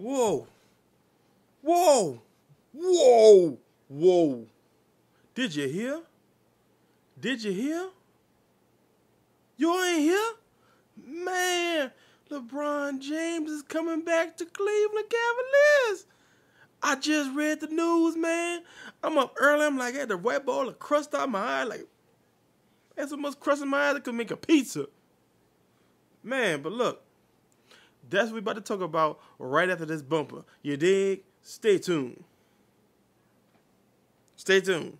Whoa. Whoa. Whoa. Whoa. Did you hear? Did you hear? You ain't here? Man, LeBron James is coming back to Cleveland Cavaliers. I just read the news, man. I'm up early. I'm like, I had the white ball of crust out my eye. Like, I had so much crust in my eye I could make a pizza. Man, but look, that's what we about to talk about right after this bumper. You dig? Stay tuned. Stay tuned.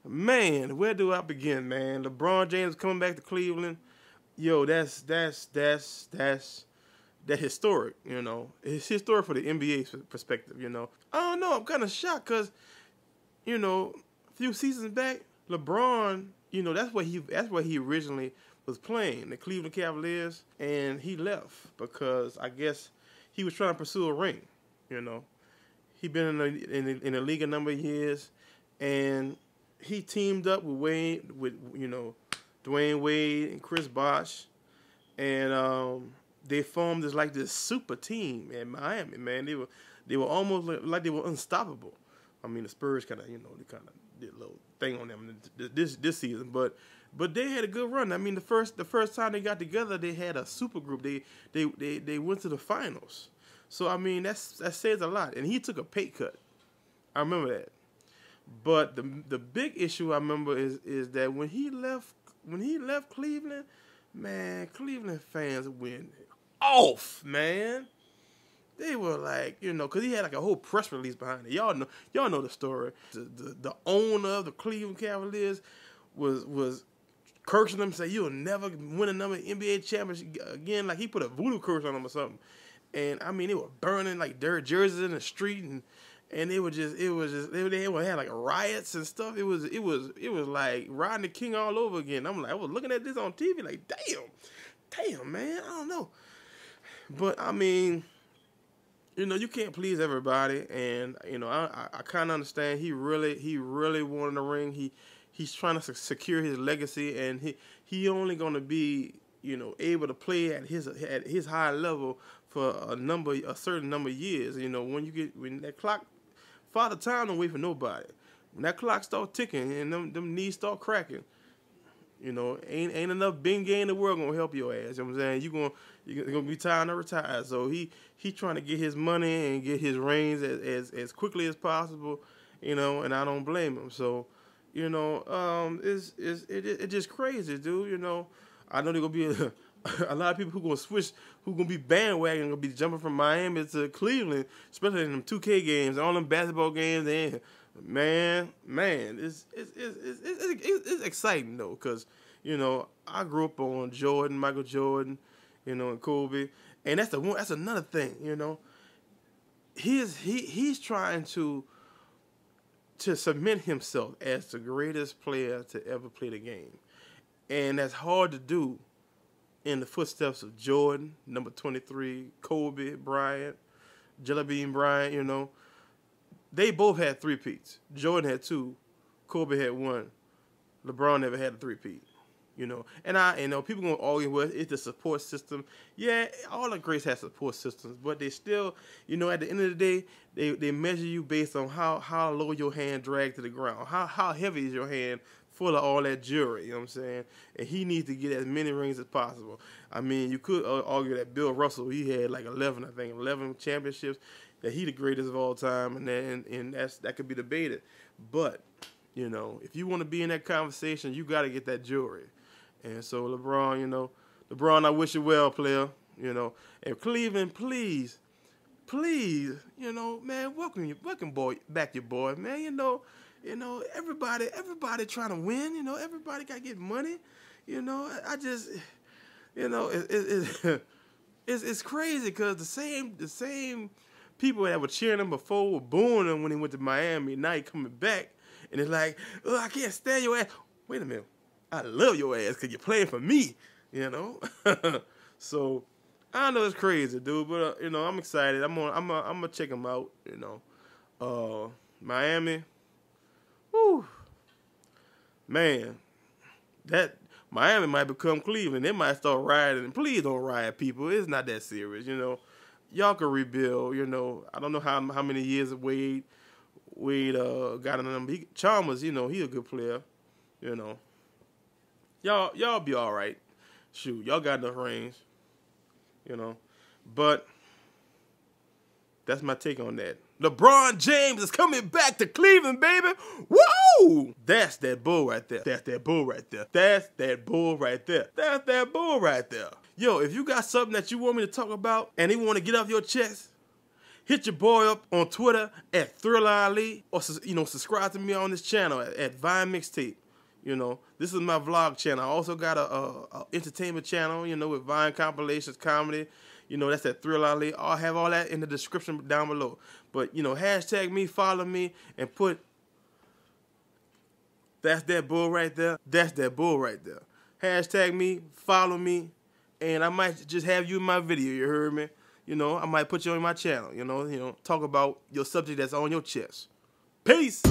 Man, where do I begin, man? LeBron James coming back to Cleveland. Yo, that's historic, you know. It's historic for the NBA perspective, you know. I don't know, I'm kind of shocked because, you know, a few seasons back, LeBron, you know, that's where he originally was playing, the Cleveland Cavaliers, and he left because I guess he was trying to pursue a ring, you know. He'd been in the league a number of years, and he teamed up with Dwayne Wade and Chris Bosh, and they formed this super team in Miami. Man, they were almost like they were unstoppable. I mean, the Spurs kind of did a little thing on them this season, but they had a good run. I mean, the first time they got together, they had a super group. They went to the finals. So I mean, that says a lot. And he took a pay cut. I remember that. But the big issue I remember is that when he left Cleveland, man, Cleveland fans went off, man. They were like, you know, because he had like a whole press release behind it. Y'all know the story. The owner of the Cleveland Cavaliers was cursing them, saying you'll never win another NBA championship again. Like he put a voodoo curse on them or something. And I mean, they were burning like dirt jerseys in the street, and they had like riots and stuff. It was like riding the king all over again. I was looking at this on TV like, damn, man, I don't know. But I mean, you know, you can't please everybody, and you know, I kind of understand. He really wanted a ring. He's trying to secure his legacy, and he only going to be, you know, able to play at his high level for a certain number of years. You know, when that clock, Father Time don't wait for nobody. When that clock start ticking and them knees start cracking, you know, ain't enough big game in the world gonna help your ass. You know what I'm saying? You're gonna be time to retire. So he trying to get his money and get his reins as quickly as possible, you know, and I don't blame him. So, you know, it's just crazy, dude. You know, I know there's gonna be a lot of people who gonna be bandwagon, gonna be jumping from Miami to Cleveland, especially in them 2K games, all them basketball games. And man, it's exciting though, cause you know I grew up on Michael Jordan, you know, and Kobe, and that's another thing, you know. He's trying to cement himself as the greatest player to ever play the game, and that's hard to do in the footsteps of Jordan, number 23, Kobe Bryant, Jelly Bean Bryant. You know, they both had three-peats. Jordan had 2, Kobe had 1. LeBron never had a three-peat. You know, and you know, people gonna argue with it's the support system. Yeah, all the greats have support systems, but they still, you know, at the end of the day, they measure you based on how low your hand dragged to the ground, how heavy is your hand full of all that jewelry. You know what I'm saying? And he needs to get as many rings as possible. I mean, you could argue that Bill Russell, he had like 11 championships, that he the greatest of all time, and that could be debated. But you know, if you want to be in that conversation, you got to get that jewelry. And so LeBron, you know, I wish you well, player. You know, and Cleveland, please, you know, man, welcome back your boy, man. You know, everybody trying to win. You know, everybody got to get money. You know, I just, you know, it's crazy because the same people that were cheering him before were booing him when he went to Miami. Now he coming back, and it's like, oh, I can't stand your ass. Wait a minute. I love your ass because you're playing for me, you know. So I know it's crazy, dude, but you know, I'm excited. I'm gonna check him out, you know. Miami, whoo, man, that Miami might become Cleveland. They might start rioting. Please don't riot, people. It's not that serious, you know. Y'all can rebuild, you know. I don't know how many years Wade got on them. Chalmers, you know, he a good player, you know. Y'all be all right. Shoot, y'all got enough rings, you know. But that's my take on that. LeBron James is coming back to Cleveland, baby. Woo! That's that bull right there. That's that bull right there. That's that bull right there. That's that bull right there. Yo, if you got something that you want me to talk about and you want to get off your chest, hit your boy up on Twitter at Thriller Ali, or you know, subscribe to me on this channel at Vine Mixtape. You know, this is my vlog channel. I also got a entertainment channel, you know, with Vine compilations, comedy. You know, that's at Thriller Ali. I'll have all that in the description down below. But, you know, hashtag me, follow me, and put, that's that bull right there. That's that bull right there. Hashtag me, follow me, and I might just have you in my video, you heard me? You know, I might put you on my channel, you know, talk about your subject that's on your chest. Peace!